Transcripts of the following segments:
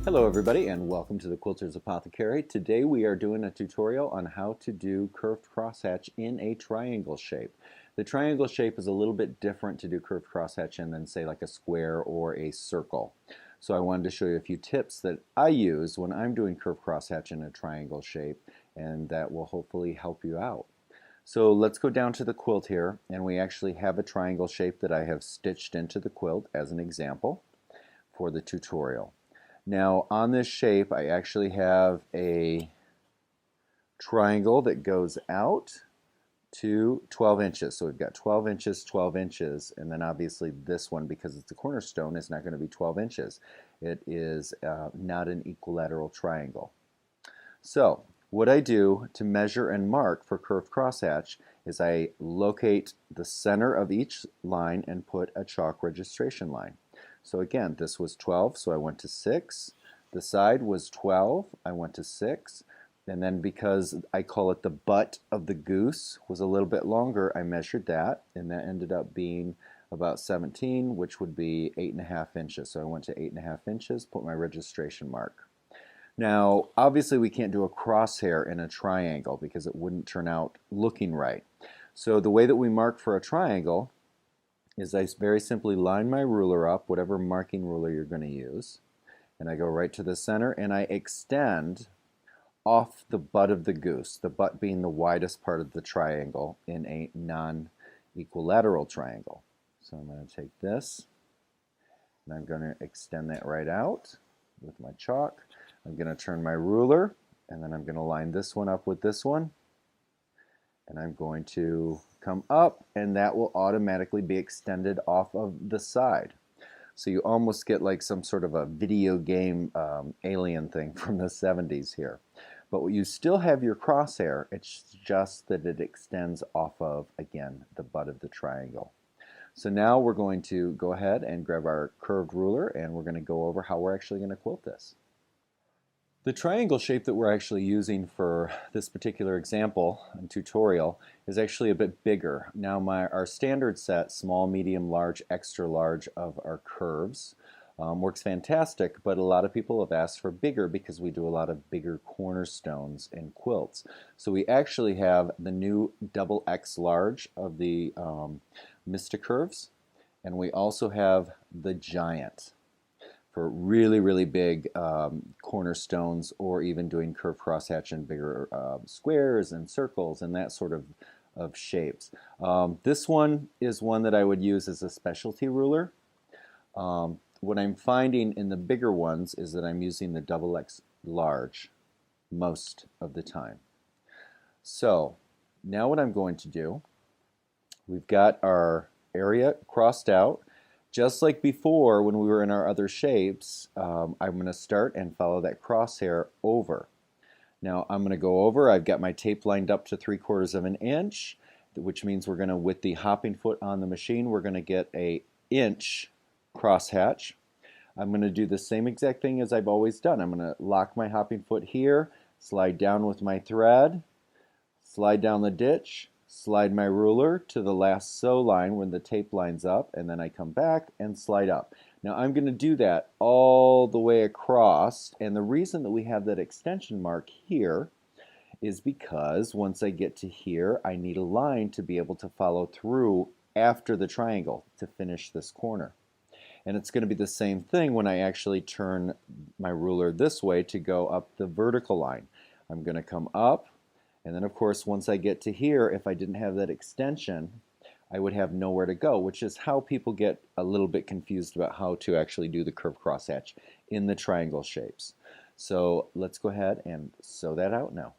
Hello everybody and welcome to the Quilters Apothecary. Today we are doing a tutorial on how to do curved crosshatch in a triangle shape. The triangle shape is a little bit different to do curved crosshatch in than say like a square or a circle. So I wanted to show you a few tips that I use when I'm doing curved crosshatch in a triangle shape, and that will hopefully help you out. So let's go down to the quilt here, and we actually have a triangle shape that I have stitched into the quilt as an example for the tutorial. Now on this shape I actually have a triangle that goes out to 12 inches. So we've got 12 inches, 12 inches, and then obviously this one, because it's a cornerstone, is not going to be 12 inches. It is not an equilateral triangle. So what I do to measure and mark for curved crosshatch is I locate the center of each line and put a chalk registration line. So again, this was 12, so I went to 6. The side was 12, I went to 6. And then because I call it the butt of the goose was a little bit longer, I measured that, and that ended up being about 17, which would be 8.5 inches. So I went to 8.5 inches, put my registration mark. Now, obviously we can't do a crosshair in a triangle because it wouldn't turn out looking right. So the way that we mark for a triangle is I very simply line my ruler up, whatever marking ruler you're going to use, and I go right to the center and I extend off the butt of the goose, the butt being the widest part of the triangle in a non-equilateral triangle. So I'm going to take this and I'm going to extend that right out with my chalk. I'm going to turn my ruler and then I'm going to line this one up with this one, and I'm going to come up, and that will automatically be extended off of the side. So you almost get like some sort of a video game alien thing from the 70s here. But you still have your crosshair, it's just that it extends off of, again, the butt of the triangle. So now we're going to go ahead and grab our curved ruler, and we're going to go over how we're actually going to quilt this. The triangle shape that we're actually using for this particular example and tutorial is actually a bit bigger. Now our standard set, small, medium, large, extra large of our curves works fantastic, but a lot of people have asked for bigger because we do a lot of bigger cornerstones in quilts. So we actually have the new double X large of the Curves, and we also have the giant for really, really big cornerstones, or even doing curved crosshatch in bigger squares and circles and that sort of shapes. This one is one that I would use as a specialty ruler. What I'm finding in the bigger ones is that I'm using the double X large most of the time. So now what I'm going to do, we've got our area crossed out. Just like before when we were in our other shapes, I'm going to start and follow that crosshair over. Now I'm going to go over, I've got my tape lined up to 3/4 of an inch, which means we're going to, with the hopping foot on the machine, we're going to get an inch crosshatch. I'm going to do the same exact thing as I've always done. I'm going to lock my hopping foot here, slide down with my thread, slide down the ditch, slide my ruler to the last sew line when the tape lines up, and then I come back and slide up. Now I'm going to do that all the way across, and the reason that we have that extension mark here is because once I get to here, I need a line to be able to follow through after the triangle to finish this corner. And it's going to be the same thing when I actually turn my ruler this way to go up the vertical line. I'm going to come up, and then of course once I get to here, if I didn't have that extension, I would have nowhere to go, which is how people get a little bit confused about how to actually do the curved crosshatch in the triangle shapes. So let's go ahead and sew that out now.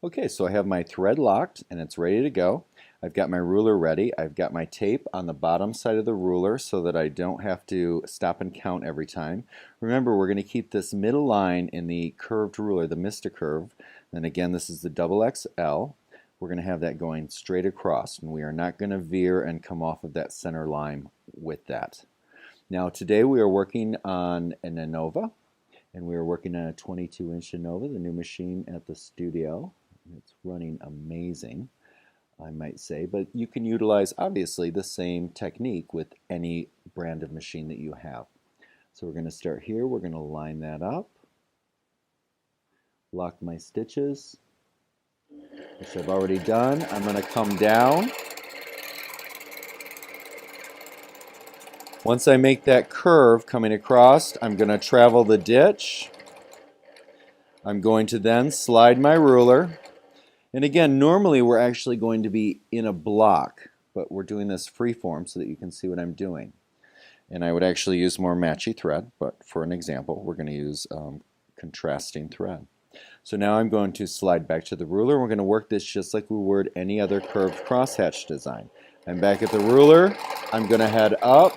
Okay, so I have my thread locked and it's ready to go. I've got my ruler ready. I've got my tape on the bottom side of the ruler so that I don't have to stop and count every time. Remember, we're going to keep this middle line in the curved ruler, the Curve. And again, this is the double XL. We're going to have that going straight across, and we are not going to veer and come off of that center line with that. Now today we are working on an Innova, and we are working on a 22-inch Innova, the new machine at the studio. It's running amazing, I might say, but you can utilize obviously the same technique with any brand of machine that you have. So we're going to start here. We're going to line that up, lock my stitches, which I've already done. I'm going to come down. Once I make that curve coming across, I'm going to travel the ditch. I'm going to then slide my ruler. And again, normally we're actually going to be in a block, but we're doing this freeform so that you can see what I'm doing. And I would actually use more matchy thread, but for an example, we're going to use contrasting thread. So now I'm going to slide back to the ruler. We're going to work this just like we would any other curved crosshatch design. I'm back at the ruler. I'm going to head up.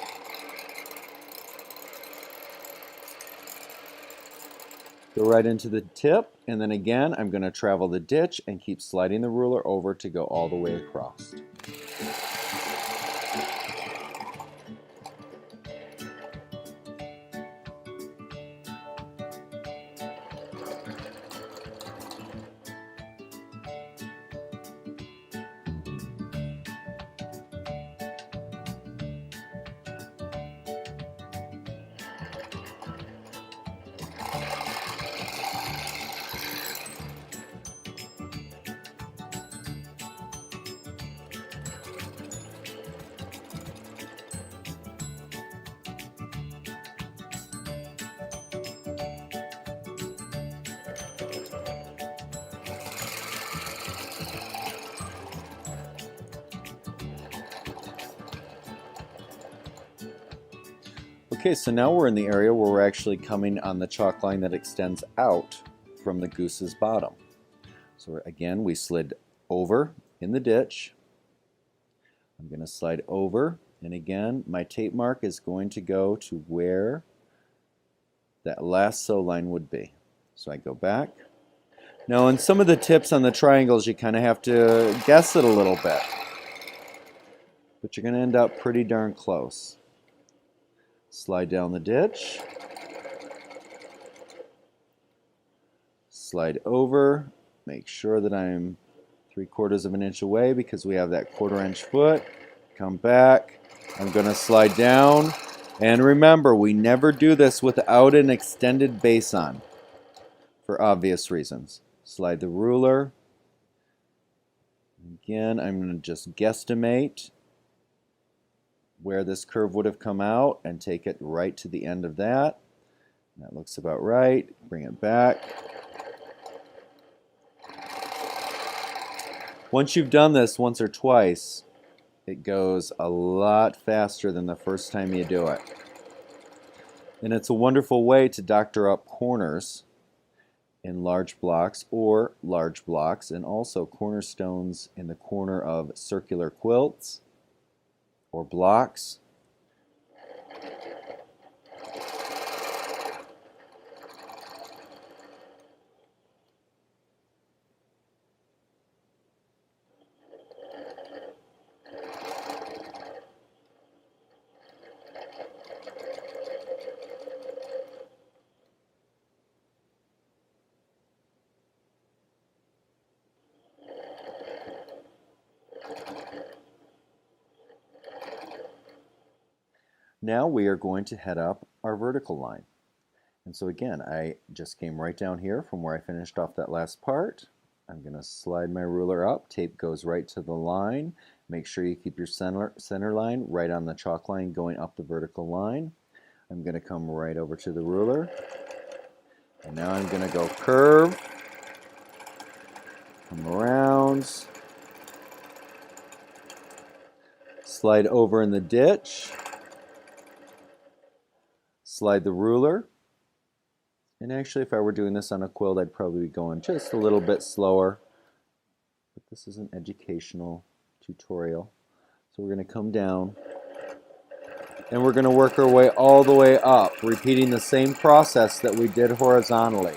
Go right into the tip, and then again I'm going to travel the ditch and keep sliding the ruler over to go all the way across. Okay, so now we're in the area where we're actually coming on the chalk line that extends out from the goose's bottom. So again, we slid over in the ditch. I'm going to slide over, and again, my tape mark is going to go to where that last sew line would be. So I go back. Now, in some of the tips on the triangles, you kind of have to guess it a little bit, but you're going to end up pretty darn close. Slide down the ditch, slide over, make sure that I'm 3/4 of an inch away because we have that 1/4 inch foot. Come back, I'm going to slide down, and remember, we never do this without an extended base on, for obvious reasons. Slide the ruler. Again, I'm going to just guesstimate where this curve would have come out and take it right to the end of that. That looks about right. Bring it back. Once you've done this once or twice, it goes a lot faster than the first time you do it. And it's a wonderful way to doctor up corners in large blocks or large blocks, and also cornerstones in the corner of circular quilts or blocks. Now we are going to head up our vertical line. And so again, I just came right down here from where I finished off that last part. I'm going to slide my ruler up. Tape goes right to the line. Make sure you keep your center line right on the chalk line going up the vertical line. I'm going to come right over to the ruler. And now I'm going to go curve, come around, slide over in the ditch, slide the ruler. And actually, if I were doing this on a quilt, I'd probably be going just a little bit slower. But this is an educational tutorial. So we're going to come down, and we're going to work our way all the way up, repeating the same process that we did horizontally.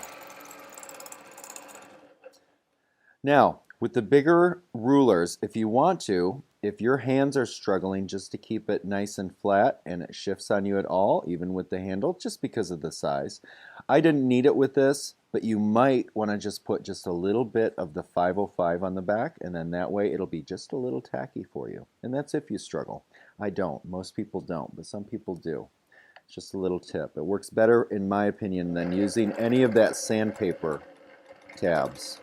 Now, with the bigger rulers, if you want to, if your hands are struggling just to keep it nice and flat and it shifts on you at all, even with the handle, just because of the size. I didn't need it with this, but you might want to just put just a little bit of the 505 on the back, and then that way it'll be just a little tacky for you. And that's if you struggle. I don't. Most people don't, but some people do. Just a little tip. It works better, in my opinion, than using any of that sandpaper tabs.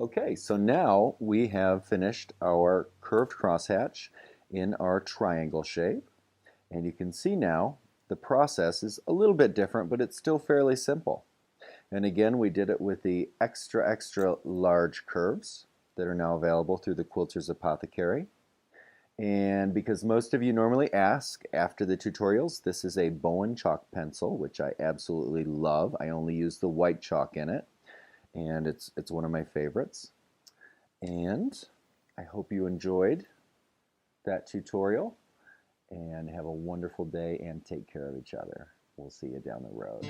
Okay, so now we have finished our curved crosshatch in our triangle shape. And you can see now the process is a little bit different, but it's still fairly simple. And again, we did it with the extra large curves that are now available through the Quilters Apothecary. And because most of you normally ask after the tutorials, this is a Bowen chalk pencil, which I absolutely love. I only use the white chalk in it, and it's one of my favorites. And I hope you enjoyed that tutorial, and have a wonderful day and take care of each other. We'll see you down the road.